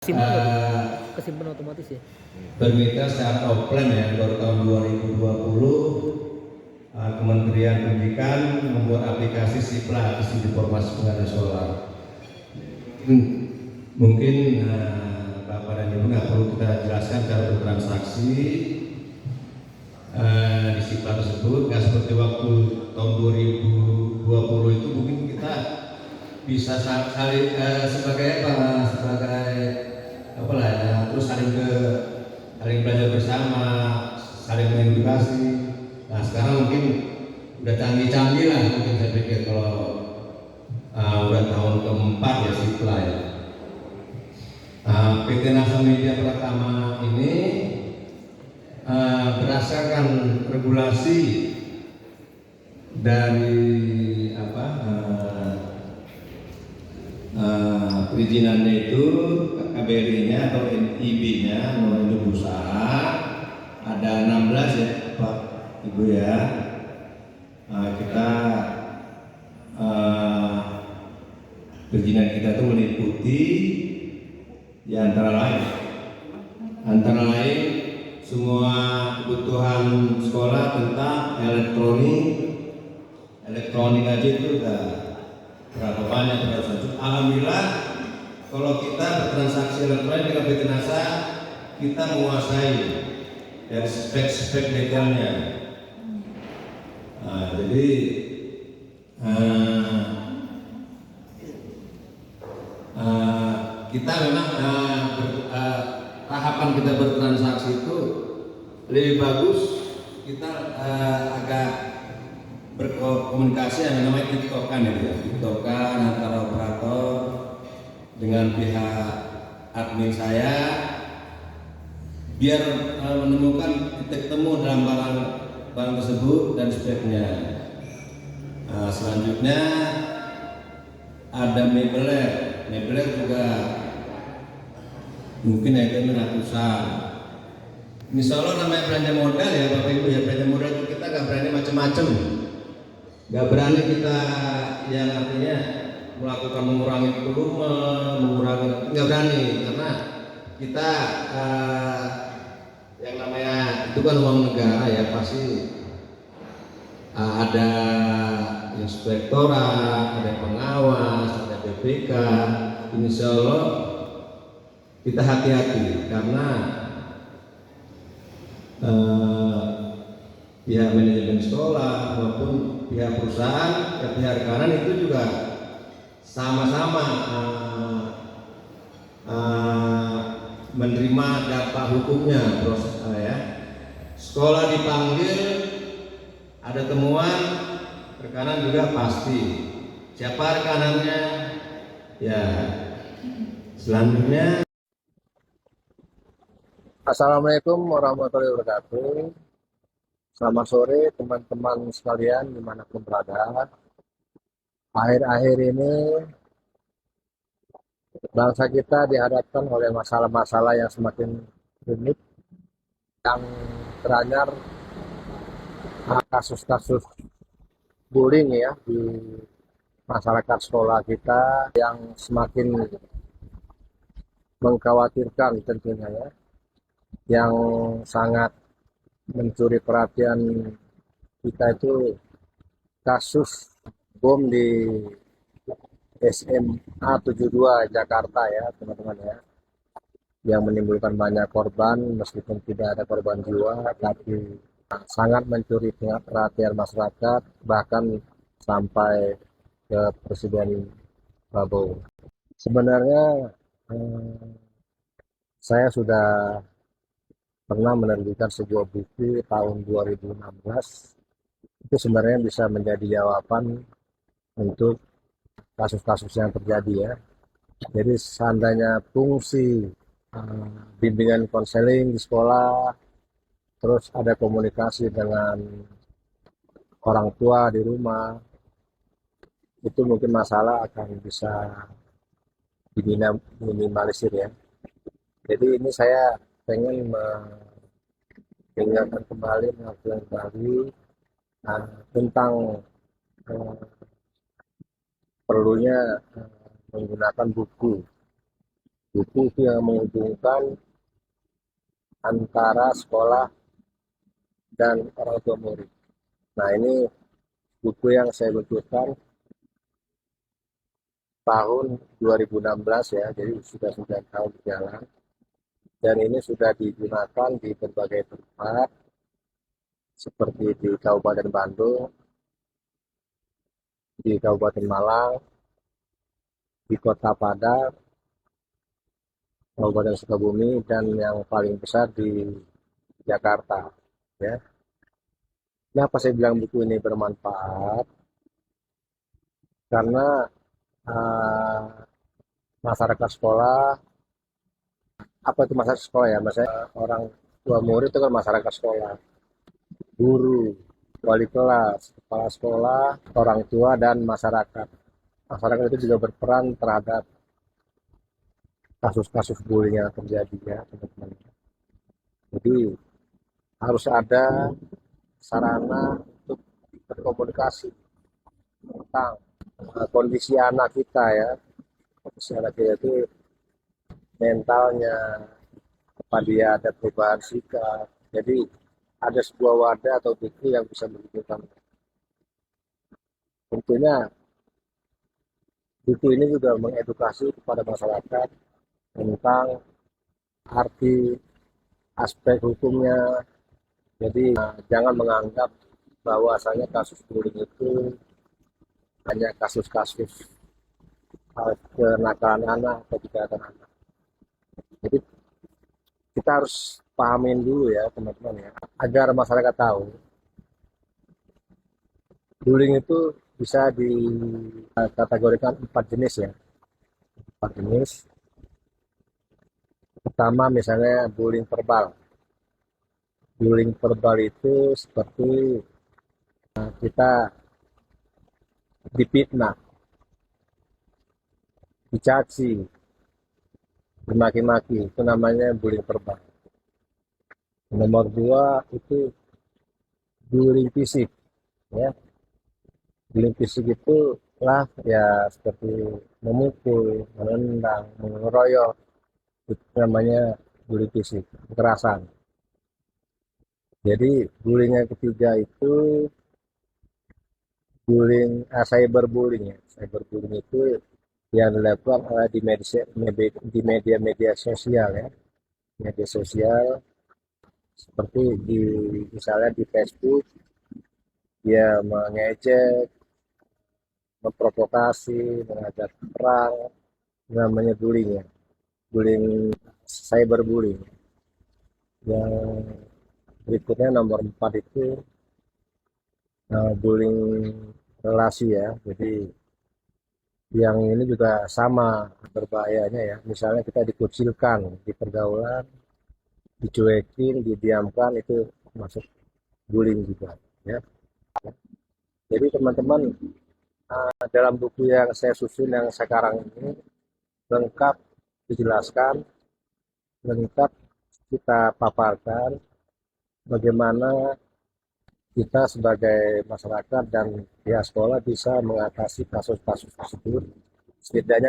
Kesimpan nggak tuh? Kesimpan otomatis ya? Bermitra secara offline ya, baru tahun 2020 Kementerian Pendidikan membuat aplikasi SIPLA, Sistem Informasi Pengadaan Solar. Mungkin Bapak dan Ibu nggak perlu kita jelaskan cara bertransaksi di SIPLA tersebut. Nggak seperti waktu tahun 2020 itu mungkin kita bisa saling sebagai apa lah ya, terus saling belajar bersama, saling mengedukasi. Nah sekarang mungkin udah canggih-canggih lah, mungkin saya pikir kalau udah tahun keempat ya SIPLA ya. PT Nasa Media Pratama ini berdasarkan regulasi dari perizinannya itu KBRI-nya atau NIB-nya, nomor induk usaha ada 16 ya Pak Ibu ya. Kita perizinan kita itu meliputi di antara lain semua kebutuhan sekolah tentang elektronik aja itu udah berapa banyak transaksi. Alhamdulillah kalau kita bertransaksi elektronik dengan PT Nasa kita menguasai dari spek-spek detailnya. Jadi kita memang tahapan kita bertransaksi itu lebih bagus kita agak berkomunikasi yang namanya tiktokan ya, tiktokan antara operator dengan pihak admin saya biar menemukan titik temu dalam barang tersebut dan speknya. Selanjutnya ada mebeler juga mungkin itemnya ratusan. Insya Allah namanya belanja modal ya Bapak Ibu ya, belanja modal itu kita nggak berani macam-macam. Gak berani kita yang artinya melakukan mengurangi volume, nggak berani karena kita yang namanya itu kan uang negara ya, pasti ada inspektorat, ada pengawas, ada BPK. Insya Allah kita hati-hati karena pihak manajemen sekolah maupun pihak perusahaan, pihak rekanan itu juga sama-sama menerima dampak hukumnya. Proses ya, sekolah dipanggil, ada temuan, rekanan juga pasti. Siapa rekanannya? Ya, selanjutnya. Assalamualaikum warahmatullahi wabarakatuh. Selamat sore teman-teman sekalian dimanapun berada. Akhir-akhir ini bangsa kita dihadapkan oleh masalah-masalah yang semakin rumit, yang teranyar kasus-kasus bullying ya di masyarakat sekolah kita yang semakin mengkhawatirkan tentunya ya, yang sangat mencuri perhatian kita itu kasus bom di SMA 72 Jakarta ya teman-teman ya, yang menimbulkan banyak korban meskipun tidak ada korban jiwa, tapi sangat mencuri perhatian masyarakat bahkan sampai ke Presiden Prabowo. Sebenarnya saya sudah pernah menerbitkan sebuah buku tahun 2016, itu sebenarnya bisa menjadi jawaban untuk kasus-kasus yang terjadi ya. Jadi seandainya fungsi bimbingan konseling di sekolah, terus ada komunikasi dengan orang tua di rumah, itu mungkin masalah akan bisa diminimalisir ya. Jadi ini saya pengen mengingatkan kembali, mengakukan kembali tentang perlunya menggunakan buku buku itu yang menghubungkan antara sekolah dan orang tua murid. Nah, ini buku yang saya bentukkan tahun 2016 ya, jadi sudah 9 tahun berjalan. Dan ini sudah digunakan di berbagai tempat, seperti di Kabupaten Bandung, di Kabupaten Malang, di Kota Padang, Kabupaten Sukabumi, dan yang paling besar di Jakarta. Ya. Kenapa saya bilang buku ini bermanfaat? Karena uh, masyarakat sekolah, apa itu masyarakat sekolah ya? Maksudnya orang tua murid itu kan masyarakat sekolah, guru, wali kelas, kepala sekolah, orang tua, dan masyarakat. Masyarakat itu juga berperan terhadap kasus-kasus bullying yang terjadi ya, teman-teman. Jadi harus ada sarana untuk berkomunikasi tentang kondisi anak kita ya. Kondisi anak kita itu mentalnya, apa dia ada perubahan sikap. Jadi ada sebuah wadah atau buku yang bisa menunjukkan. Tentunya buku ini juga mengedukasi kepada masyarakat tentang arti aspek hukumnya. Jadi jangan menganggap bahwasanya kasus bullying itu hanya kasus-kasus kenakalan anak atau kejahatan anak. Jadi kita harus pahamin dulu ya teman-teman ya, agar masyarakat tahu bullying itu bisa dikategorikan 4 jenis ya. 4 jenis. Pertama misalnya bullying verbal. Bullying verbal itu seperti kita difitnah, dicaci, dimaki-maki, itu namanya bullying verbal. Nomor 2 itu bullying fisik, ya. Bullying fisik itu lah ya seperti memukul, menendang, mengeroyok, itu namanya bullying fisik, kekerasan. Jadi bullying yang ketiga itu bullying, cyberbullying ya. Cyberbullying itu yang dilakukan di media sosial ya, media sosial seperti misalnya di Facebook dia mengejek, memprovokasi, mengajak perang, namanya bullying ya, bullying, cyberbullying. Yang berikutnya nomor 4 itu bullying relasi ya, jadi yang ini juga sama berbahayanya ya. Misalnya kita dikucilkan di pergaulan, dicuekin, didiamkan, itu masuk bullying juga ya. Jadi teman-teman, dalam buku yang saya susun yang sekarang ini lengkap dijelaskan, lengkap kita paparkan bagaimana kita sebagai masyarakat dan pihak sekolah bisa mengatasi kasus-kasus tersebut, setidaknya